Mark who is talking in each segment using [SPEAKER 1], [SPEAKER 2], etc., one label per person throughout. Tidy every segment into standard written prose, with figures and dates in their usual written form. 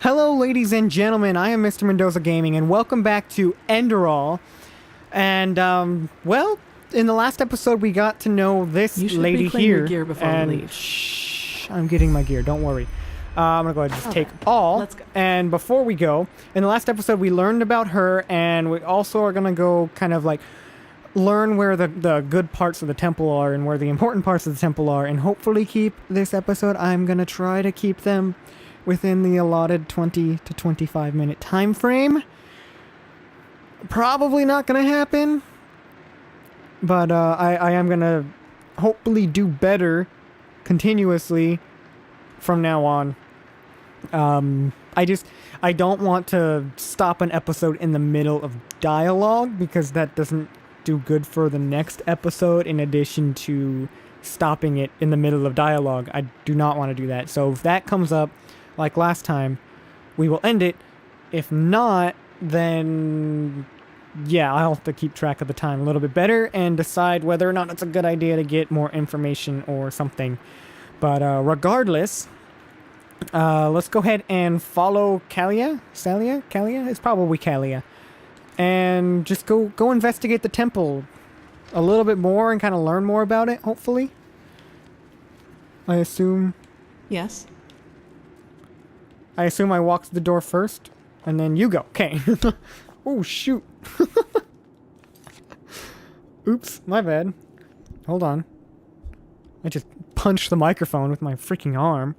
[SPEAKER 1] Hello, ladies and gentlemen. I am Mr. Mendoza Gaming, and welcome back to Enderal. And, well, in the last episode, we got to know this lady here.
[SPEAKER 2] Your gear before we leave.
[SPEAKER 1] Shh, I'm getting my gear. Don't worry. I'm gonna go ahead and just take all.
[SPEAKER 2] Let's go.
[SPEAKER 1] And before we go, in the last episode, we learned about her, and we also are gonna go kind of like learn where the good parts of the temple are and where the important parts of the temple are, and hopefully keep this episode. I'm gonna try to keep them within the allotted 20 to 25 minute time frame. Probably not gonna happen, but I am gonna hopefully do better continuously from now on. I don't want to stop an episode in the middle of dialogue, because that doesn't do good for the next episode, in addition to stopping it in the middle of dialogue. I do not want to do that. So if that comes up like last time, we will end it. If not, then yeah, I'll have to keep track of the time a little bit better and decide whether or not it's a good idea to get more information or something. But regardless, let's go ahead and follow Kalia. It's probably Kalia. And just go investigate the temple a little bit more and kind of learn more about it, hopefully. I assume
[SPEAKER 2] Yes?
[SPEAKER 1] I walk to the door first, and then you go. Okay. Oh, shoot. Oops, my bad. Hold on. I just punched the microphone with my freaking arm.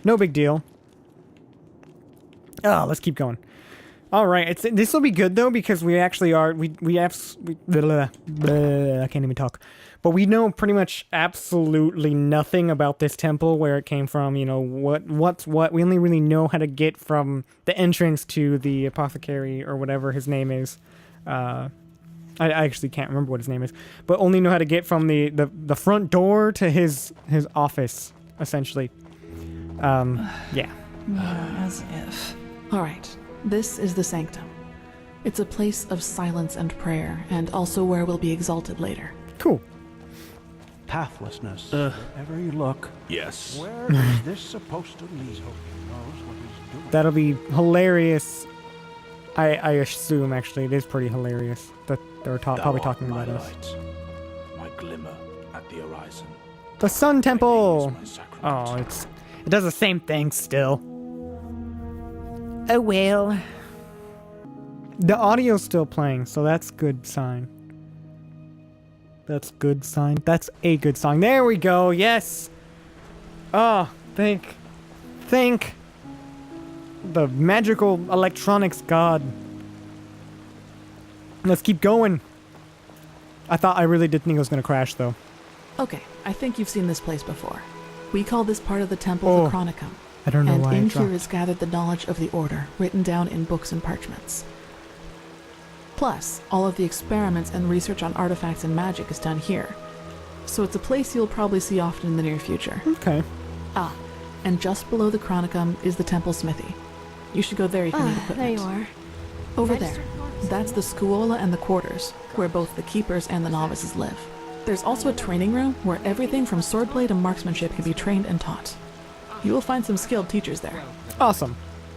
[SPEAKER 1] No big deal. Oh, let's keep going. All right, this will be good though, because we actually are I can't even talk. But we know pretty much absolutely nothing about this temple, where it came from, you know, what's what. We only really know how to get from the entrance to the apothecary, or whatever his name is. I actually can't remember what his name is, but only know how to get from the front door to his office, essentially. Yeah.
[SPEAKER 2] As if. All right. This is the sanctum. It's a place of silence and prayer, and also where we'll be exalted later.
[SPEAKER 1] Cool.
[SPEAKER 3] Pathlessness. Wherever you look.
[SPEAKER 4] Yes.
[SPEAKER 3] Where is this supposed to lead?
[SPEAKER 1] That'll be hilarious. I assume, actually, it is pretty hilarious that they're probably talking about us.
[SPEAKER 4] My glimmer at the horizon.
[SPEAKER 1] The Sun Temple!
[SPEAKER 4] My sacrament.
[SPEAKER 1] Oh, it does the same thing still. Oh well. The audio's still playing, so that's good sign. That's good sign. That's a good sign. There we go. Yes. Oh, thank the magical electronics god. Let's keep going. I really did think it was gonna crash though.
[SPEAKER 2] Okay, I think you've seen this place before. We call this part of the temple the Chronicum.
[SPEAKER 1] I don't know
[SPEAKER 2] and
[SPEAKER 1] why
[SPEAKER 2] in
[SPEAKER 1] I dropped.
[SPEAKER 2] here is gathered the knowledge of the Order, written down in books and parchments. Plus, all of the experiments and research on artifacts and magic is done here. So it's a place you'll probably see often in the near future.
[SPEAKER 1] Okay.
[SPEAKER 2] Ah, and just below the Chronicum is the temple smithy. You should go there if you need equipment.
[SPEAKER 5] There you are.
[SPEAKER 2] Over there. That's the scuola and the quarters, where both the keepers and the novices live. There's also a training room where everything from swordplay to marksmanship can be trained and taught. You will find some skilled teachers there.
[SPEAKER 1] Awesome.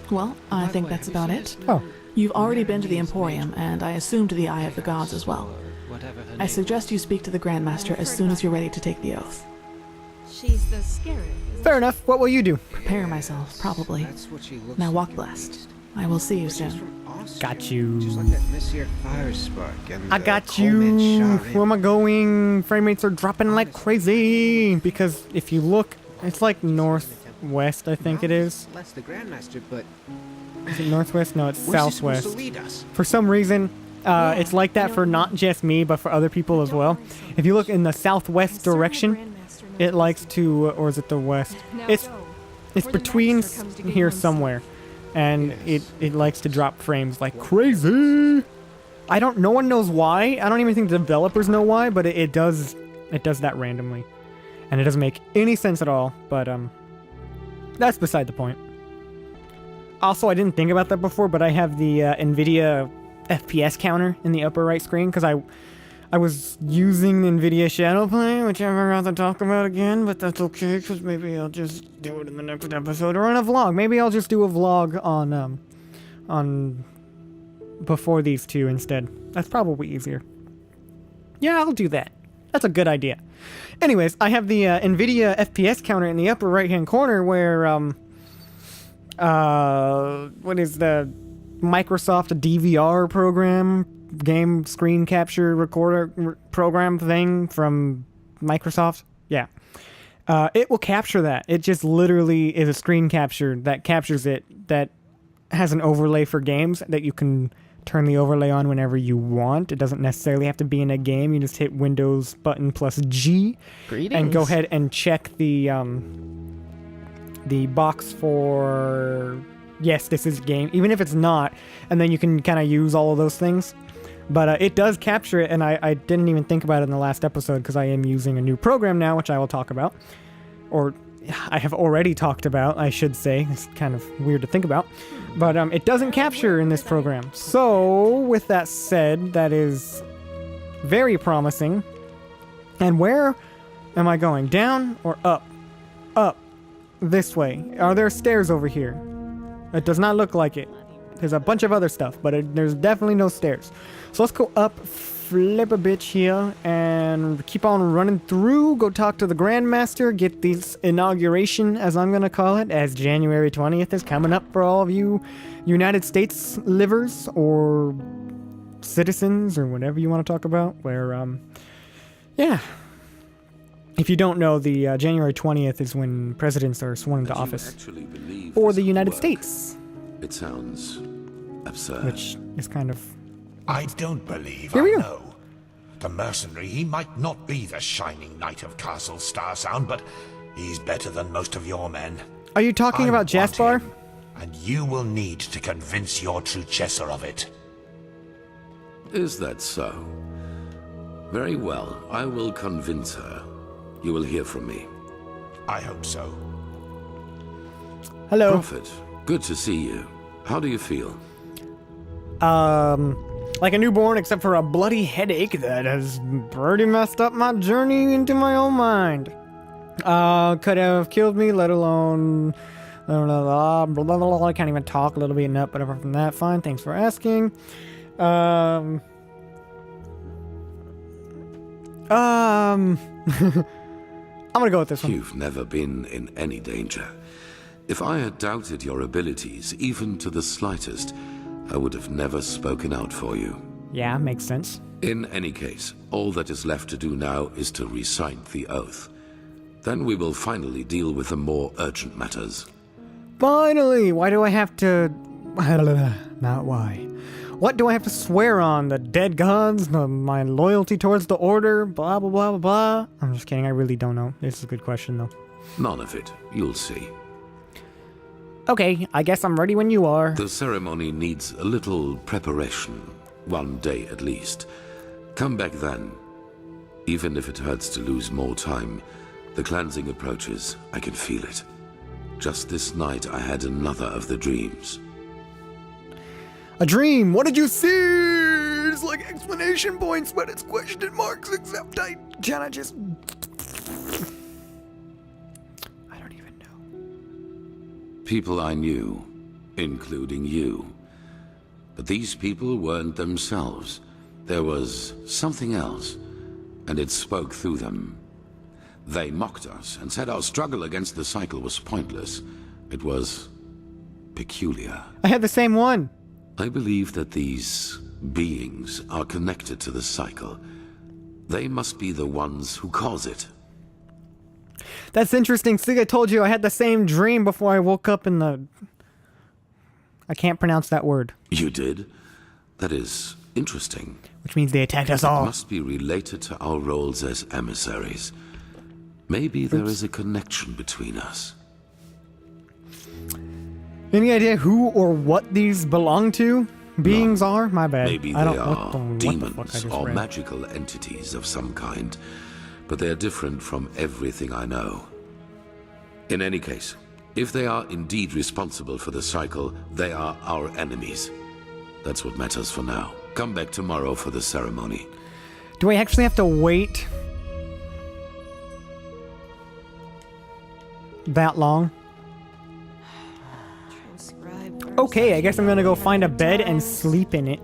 [SPEAKER 2] Well, I think that's about it.
[SPEAKER 1] Oh.
[SPEAKER 2] You've already been to the Emporium, and I assume to the Eye of the Gods as well. I suggest you speak to the Grandmaster as soon as you're ready to take the oath.
[SPEAKER 5] She's the scarab.
[SPEAKER 1] Fair enough. What will you do?
[SPEAKER 2] Prepare myself, probably. Now walk blessed. I will see you soon.
[SPEAKER 1] Got you.
[SPEAKER 6] Just like that Messier fire spark and
[SPEAKER 1] I got you. Where am I going? Frame rates are dropping like crazy. Because if you look, it's like northwest, I think it is.
[SPEAKER 6] That's the Grandmaster, but
[SPEAKER 1] Is it northwest? No, it's
[SPEAKER 6] where's he supposed to
[SPEAKER 1] southwest.
[SPEAKER 6] lead us?
[SPEAKER 1] For some reason, it's like that for not just me, but for other people as well. If you look in the southwest direction, it likes to, or is it the west? It's between here somewhere. And it likes to drop frames like crazy. No one knows why. I don't even think the developers know why, but it does that randomly. And it doesn't make any sense at all, but that's beside the point. Also, I didn't think about that before, but I have the NVIDIA FPS counter in the upper right screen, because I was using NVIDIA Shadow Plane, which I forgot to talk about again, but that's okay, because maybe I'll just do it in the next episode, or in a vlog. Maybe I'll just do a vlog on before these two instead. That's probably easier. Yeah, I'll do that. That's a good idea. Anyways, I have the NVIDIA FPS counter in the upper right-hand corner where, what is the Microsoft DVR program, game screen capture recorder program thing from Microsoft? Yeah. It will capture that. It just literally is a screen capture that captures it, that has an overlay for games that you can turn the overlay on whenever you want. It doesn't necessarily have to be in a game. You just hit Windows button plus G.
[SPEAKER 7] Greetings.
[SPEAKER 1] And go ahead and check the box for yes, this is game, even if it's not, and then you can kind of use all of those things. But it does capture it, and I didn't even think about it in the last episode because I am using a new program now, which I will talk about. Or I have already talked about, I should say. It's kind of weird to think about. But it doesn't capture in this program. So, with that said, that is very promising. And where am I going? Down or up? Up. This way. Are there stairs over here? It does not look like it. There's a bunch of other stuff, but there's definitely no stairs. So let's go up, flip a bitch here, and keep on running through. Go talk to the Grandmaster, get this inauguration, as I'm going to call it, as January 20th is coming up for all of you United States livers or citizens or whatever you want to talk about, where, yeah. If you don't know, the January 20th is when presidents are sworn into office for the United States.
[SPEAKER 8] It sounds absurd.
[SPEAKER 1] Which is kind of...
[SPEAKER 9] I don't believe
[SPEAKER 1] Here
[SPEAKER 9] I
[SPEAKER 1] we go.
[SPEAKER 9] know. The mercenary, he might not be the shining knight of Castle Starsound, but he's better than most of your men.
[SPEAKER 1] Are you talking
[SPEAKER 9] I
[SPEAKER 1] about
[SPEAKER 9] want
[SPEAKER 1] Jaspar?
[SPEAKER 9] him, and you will need to convince your Truchessa of it.
[SPEAKER 8] Is that so? Very well, I will convince her. You will hear from me.
[SPEAKER 9] I hope so.
[SPEAKER 1] Hello.
[SPEAKER 8] Prophet, good to see you. How do you feel?
[SPEAKER 1] Like a newborn, except for a bloody headache that has pretty messed up my journey into my own mind. Could have killed me, let alone... Blah, blah, blah, blah, blah. I can't even talk a little bit enough, but apart from that, fine. Thanks for asking. I'm gonna go with this one.
[SPEAKER 8] You've never been in any danger. If I had doubted your abilities, even to the slightest, I would have never spoken out for you.
[SPEAKER 1] Yeah, makes sense.
[SPEAKER 8] In any case, all that is left to do now is to recite the oath. Then we will finally deal with the more urgent matters.
[SPEAKER 1] Finally! Why do I have to... Not why. What do I have to swear on? The dead gods? My loyalty towards the order? Blah, blah, blah, blah, blah. I'm just kidding. I really don't know. This is a good question, though.
[SPEAKER 8] None of it. You'll see.
[SPEAKER 1] Okay, I guess I'm ready when you are.
[SPEAKER 8] The ceremony needs a little preparation. 1 day at least. Come back then. Even if it hurts to lose more time, the cleansing approaches. I can feel it. Just this night I had another of the dreams.
[SPEAKER 1] A dream! What did you see? It's like explanation points, but it's question marks, except I kinda just... I don't even know.
[SPEAKER 8] People I knew, including you. But these people weren't themselves. There was something else, and it spoke through them. They mocked us and said our struggle against the cycle was pointless. It was peculiar.
[SPEAKER 1] I had the same one.
[SPEAKER 8] I believe that these beings are connected to the cycle. They must be the ones who cause it.
[SPEAKER 1] That's interesting. See, I told you I had the same dream before I woke up in the... I can't pronounce that word.
[SPEAKER 8] You did? That is interesting.
[SPEAKER 1] Which means they attacked us
[SPEAKER 8] It
[SPEAKER 1] all.
[SPEAKER 8] must be related to our roles as emissaries. Maybe there is a connection between us.
[SPEAKER 1] Any idea who or what these belong to? Beings are? My bad.
[SPEAKER 8] Maybe
[SPEAKER 1] I
[SPEAKER 8] they
[SPEAKER 1] don't
[SPEAKER 8] are
[SPEAKER 1] what the fuck I
[SPEAKER 8] demons
[SPEAKER 1] just
[SPEAKER 8] or
[SPEAKER 1] read.
[SPEAKER 8] magical entities of some kind, but they are different from everything I know. In any case, if they are indeed responsible for the cycle, they are our enemies. That's what matters for now. Come back tomorrow for the ceremony.
[SPEAKER 1] Do I actually have to wait that long? Okay, I guess I'm gonna go find a bed and sleep in it.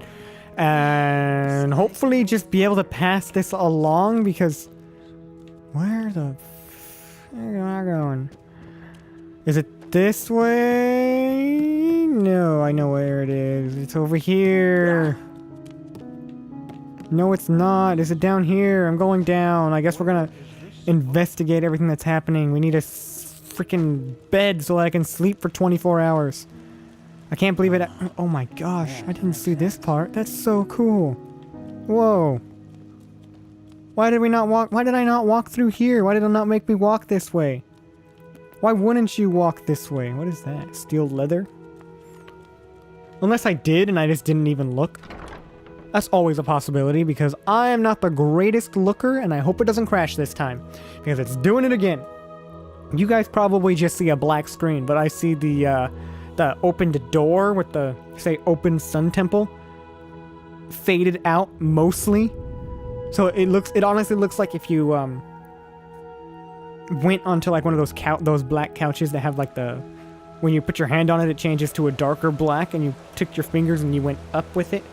[SPEAKER 1] And hopefully just be able to pass this along because... Where the f am I going? Is it this way? No, I know where it is. It's over here. No, it's not. Is it down here? I'm going down. I guess we're gonna investigate everything that's happening. We need a freaking bed so I can sleep for 24 hours. I can't believe it. Oh my gosh, I didn't see this part. That's so cool. Whoa. Why did I not walk through here? Why did it not make me walk this way? Why wouldn't you walk this way? What is that? Steel leather? Unless I did and I just didn't even look. That's always a possibility because I am not the greatest looker and I hope it doesn't crash this time. Because it's doing it again. You guys probably just see a black screen, but I see the opened door with the, say, open sun temple faded out mostly. So it honestly looks like if you went onto like one of those black couches that have like when you put your hand on it, it changes to a darker black, and you took your fingers and you went up with it.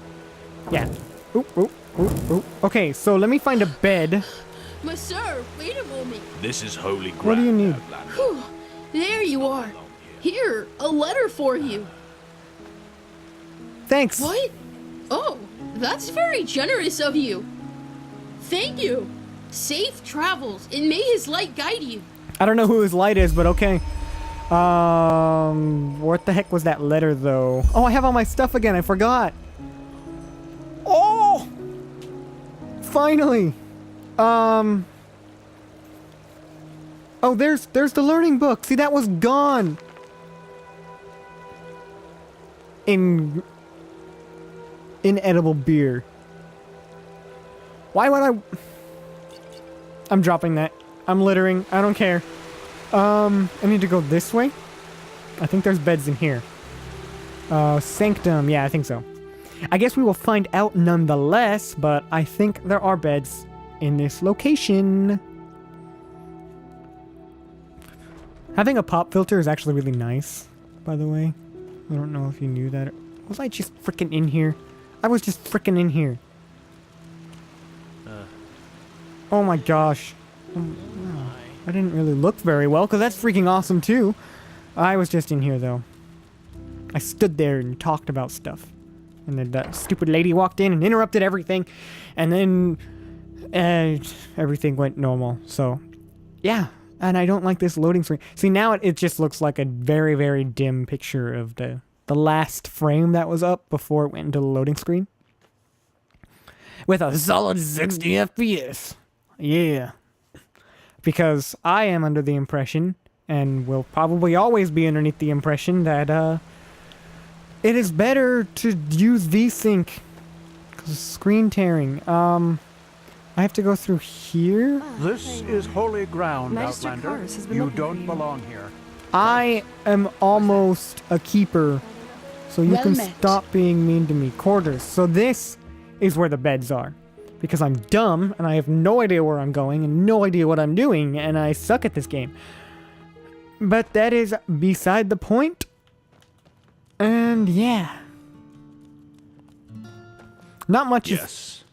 [SPEAKER 1] Yeah. Oop, oop, oop, oop. Okay, so let me find a bed.
[SPEAKER 5] Sir, wait a moment.
[SPEAKER 4] This is holy ground.
[SPEAKER 1] What do you need?
[SPEAKER 5] Whew, there you are. Here, a letter for you.
[SPEAKER 1] Thanks.
[SPEAKER 5] What? Oh, that's very generous of you. Thank you. Safe travels, and may his light guide you.
[SPEAKER 1] I don't know who his light is, but okay. What the heck was that letter, though? Oh, I have all my stuff again. I forgot. Oh! Finally. Oh, there's the learning book. See, that was gone. Inedible beer. Why would I... I'm dropping that. I'm littering. I don't care. I need to go this way. I think there's beds in here. Sanctum. Yeah, I think so. I guess we will find out nonetheless, but I think there are beds in this location. Having a pop filter is actually really nice, by the way. I don't know if you knew that. Was I just freaking in here? I was just freaking in here. Oh my gosh. I didn't really look very well, because that's freaking awesome too. I was just in here though. I stood there and talked about stuff. And then that stupid lady walked in and interrupted everything. And then everything went normal. So, yeah. And I don't like this loading screen. See, now it just looks like a very, very dim picture of the last frame that was up before it went into the loading screen. With a solid 60 FPS. Yeah. Because I am under the impression, and will probably always be underneath the impression, that it is better to use VSync. Because screen tearing. I have to go through here?
[SPEAKER 3] This is holy ground,
[SPEAKER 2] Magister
[SPEAKER 3] Outlander.
[SPEAKER 2] Cars has been
[SPEAKER 3] You
[SPEAKER 2] looking for
[SPEAKER 3] don't
[SPEAKER 2] you.
[SPEAKER 3] belong here.
[SPEAKER 1] I am almost a keeper, so you
[SPEAKER 5] Well
[SPEAKER 1] can
[SPEAKER 5] met.
[SPEAKER 1] stop being mean to me. Quarters. So this is where the beds are. Because I'm dumb, and I have no idea where I'm going, and no idea what I'm doing, and I suck at this game. But that is beside the point. And yeah. Not much is...
[SPEAKER 4] Yes.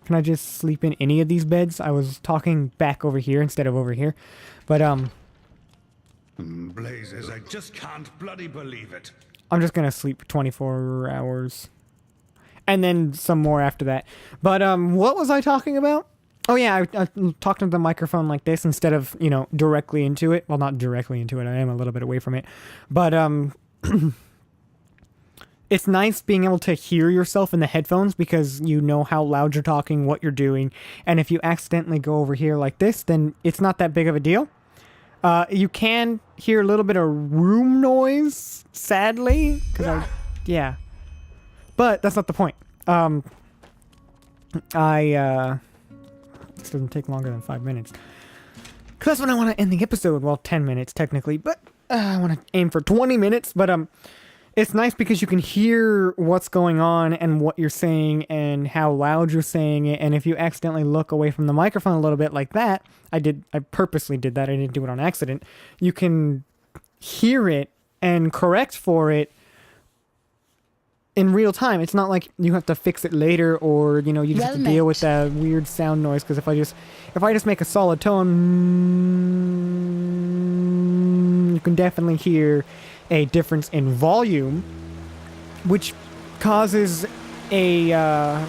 [SPEAKER 1] Can I just sleep in any of these beds? I was talking back over here instead of over here. But,
[SPEAKER 9] Blazes, I just can't bloody believe it.
[SPEAKER 1] I'm just gonna sleep 24 hours. And then some more after that. But, what was I talking about? Oh yeah, I talked into the microphone like this instead of, directly into it. Well, not directly into it. I am a little bit away from it. But, it's nice being able to hear yourself in the headphones because you know how loud you're talking, what you're doing. And if you accidentally go over here like this, then it's not that big of a deal. You can hear a little bit of room noise, sadly. Yeah. But that's not the point. This doesn't take longer than 5 minutes. Because that's when I want to end the episode. Well, 10 minutes technically, but I want to aim for 20 minutes. But It's nice because you can hear what's going on and what you're saying and how loud you're saying it. And if you accidentally look away from the microphone a little bit like that, I purposely did that. I didn't do it on accident. You can hear it and correct for it in real time. It's not like you have to fix it later, or you just have to deal with that weird sound noise. Because if I just make a solid tone, you can definitely hear a difference in volume, which causes the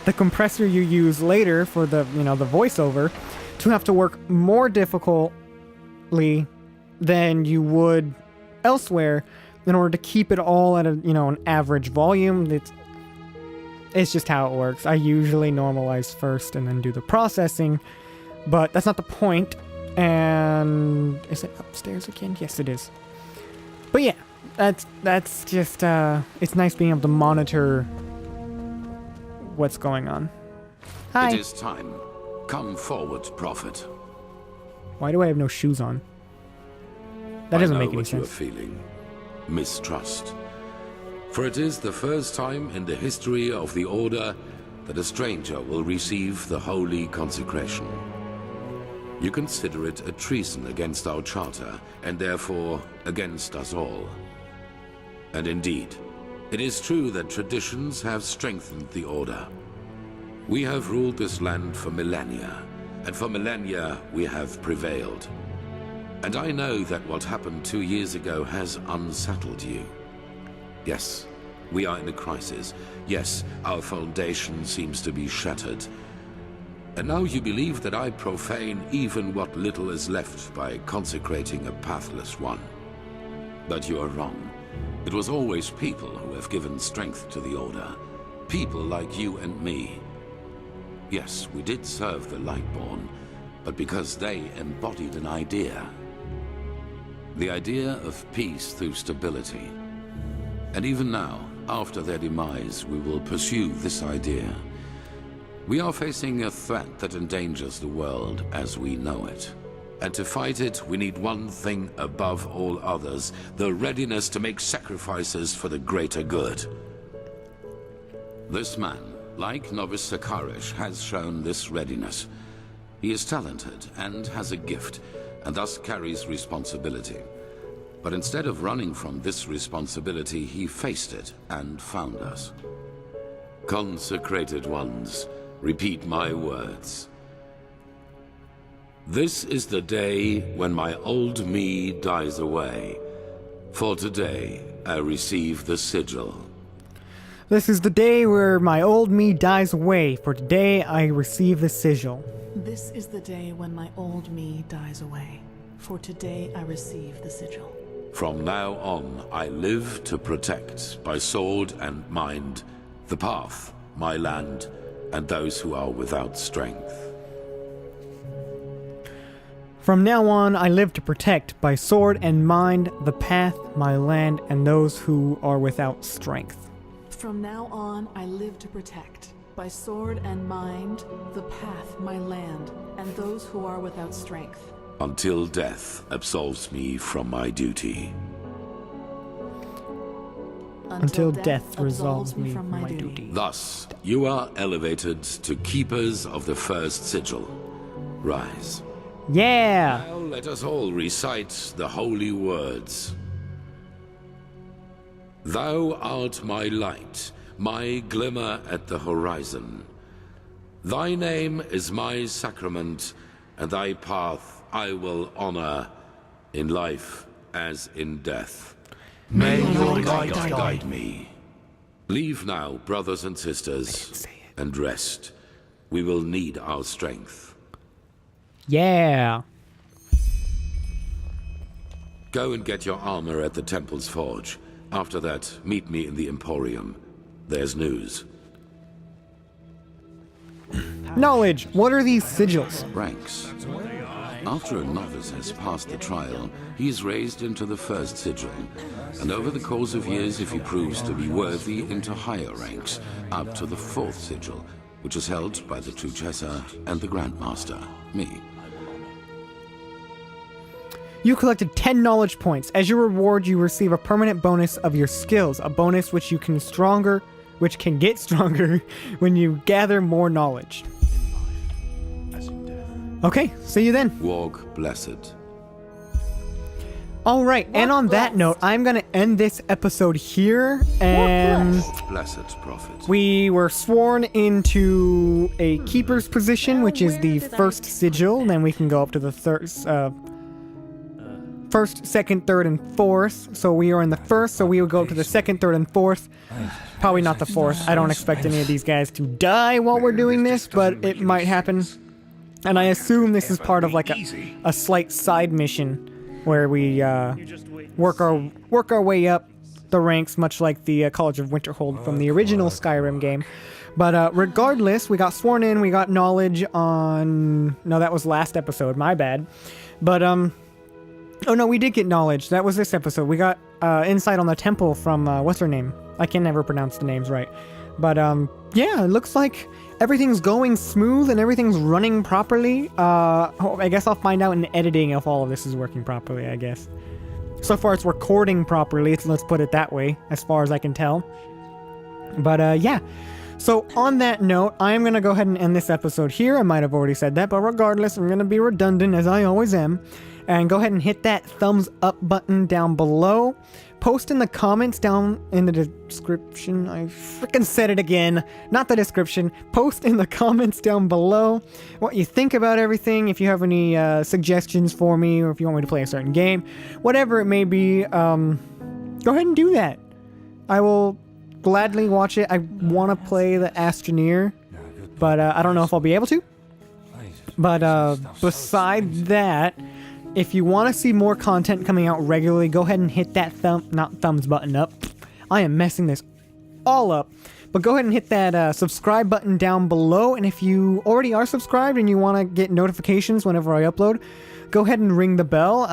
[SPEAKER 1] compressor you use later for the the voiceover to have to work more difficultly than you would elsewhere in order to keep it all at an average volume. It's just how it works. I usually normalize first and then do the processing, but that's not the point. And is it upstairs again? Yes, it is. But yeah, that's just it's nice being able to monitor what's going on. Hi.
[SPEAKER 8] It is time. Come forward, prophet.
[SPEAKER 1] Why do I have no shoes on? That doesn't make any sense.
[SPEAKER 8] I know what you are feeling. Mistrust. For it is the first time in the history of the Order that a stranger will receive the holy consecration. You consider it a treason against our charter, and therefore against us all. And indeed, it is true that traditions have strengthened the Order. We have ruled this land for millennia, and for millennia we have prevailed. And I know that what happened 2 years ago has unsettled you. Yes, we are in a crisis. Yes, our foundation seems to be shattered. And now you believe that I profane even what little is left by consecrating a pathless one. But you are wrong. It was always people who have given strength to the Order. People like you and me. Yes, we did serve the Lightborn, but because they embodied an idea. The idea of peace through stability. And even now, after their demise, we will pursue this idea. We are facing a threat that endangers the world as we know it. And to fight it, we need one thing above all others, the readiness to make sacrifices for the greater good. This man, like Novice Sakarish, has shown this readiness. He is talented and has a gift, and thus carries responsibility. But instead of running from this responsibility, he faced it and found us. Consecrated ones, repeat my words. This is the day when my old me dies away. For today, I receive the sigil.
[SPEAKER 1] This is the day where my old me dies away. For today, I receive the sigil.
[SPEAKER 2] This is the day when my old me dies away. For today, I receive the sigil.
[SPEAKER 8] From now on, I live to protect, by sword and mind, the path, my land, and those who are without strength.
[SPEAKER 1] From now on, I live to protect, by sword and mind, the path, my land, and those who are without strength.
[SPEAKER 2] From now on, I live to protect, by sword and mind, the path, my land, and those who are without strength.
[SPEAKER 8] Until death absolves me from my duty.
[SPEAKER 1] Until death resolves me from my duty.
[SPEAKER 8] Thus, you are elevated to keepers of the first sigil. Rise.
[SPEAKER 1] Yeah!
[SPEAKER 8] Now let us all recite the holy words. Thou art my light, my glimmer at the horizon. Thy name is my sacrament, and thy path I will honor, in life as in death.
[SPEAKER 9] May your light guide
[SPEAKER 8] me. Leave now, brothers and sisters, and rest. We will need our strength.
[SPEAKER 1] Yeah!
[SPEAKER 8] Go and get your armor at the temple's forge. After that, meet me in the Emporium. There's news.
[SPEAKER 1] Knowledge! What are these sigils?
[SPEAKER 8] Ranks. After a novice has passed the trial, he is raised into the first sigil, and over the course of years, if he proves to be worthy, into higher ranks, up to the fourth sigil, which is held by the Truchessa and the Grandmaster, me.
[SPEAKER 1] You collected 10 knowledge points. As your reward, you receive a permanent bonus of your skills, a bonus which can get stronger when you gather more knowledge.
[SPEAKER 4] As in death.
[SPEAKER 1] Okay, see you then.
[SPEAKER 8] Walk blessed.
[SPEAKER 1] All right, and on that note, I'm going to end this episode here, and
[SPEAKER 8] Blessed prophet.
[SPEAKER 1] we were sworn into a keeper's position, which is the first sigil. Then we can go up to the first, second, third, and fourth. So we are in the first, so we will go up to the second, third, and fourth. Probably not the fourth. I don't expect any of these guys to die while we're doing this, but it might happen. And I assume this is part of like a slight side mission where we work our way up the ranks, much like the College of Winterhold from the original Skyrim game. But regardless, we got sworn in, we got knowledge on... No, that was last episode, my bad. But, oh no, we did get knowledge. That was this episode. We got insight on the temple from, what's her name? I can never pronounce the names right. But, yeah, it looks like everything's going smooth and everything's running properly. I guess I'll find out in editing if all of this is working properly, I guess. So far it's recording properly, let's put it that way, as far as I can tell. But, yeah. So, on that note, I'm going to go ahead and end this episode here. I might have already said that, but regardless, I'm going to be redundant, as I always am. And go ahead and hit that thumbs up button down below. Post in the comments down in the description. I freaking said it again. Not the description. Post in the comments down below what you think about everything. If you have any suggestions for me, or if you want me to play a certain game. Whatever it may be, go ahead and do that. I will gladly watch it. I want to play the Astroneer, but I don't know if I'll be able to. But besides that, if you want to see more content coming out regularly, go ahead and hit that thumbs button up. I am messing this all up. But go ahead and hit that subscribe button down below. And if you already are subscribed and you want to get notifications whenever I upload, go ahead and ring the bell.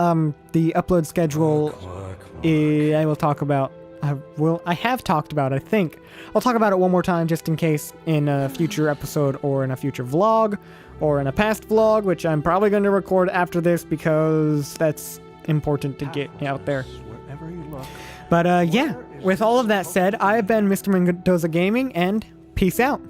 [SPEAKER 1] The upload schedule, I will talk about. I have talked about, I think. I'll talk about it one more time just in case in a future episode or in a future vlog or in a past vlog, which I'm probably going to record after this because that's important to get out there. But yeah, with all of that said, I've been Mr. Mendoza Gaming, and peace out.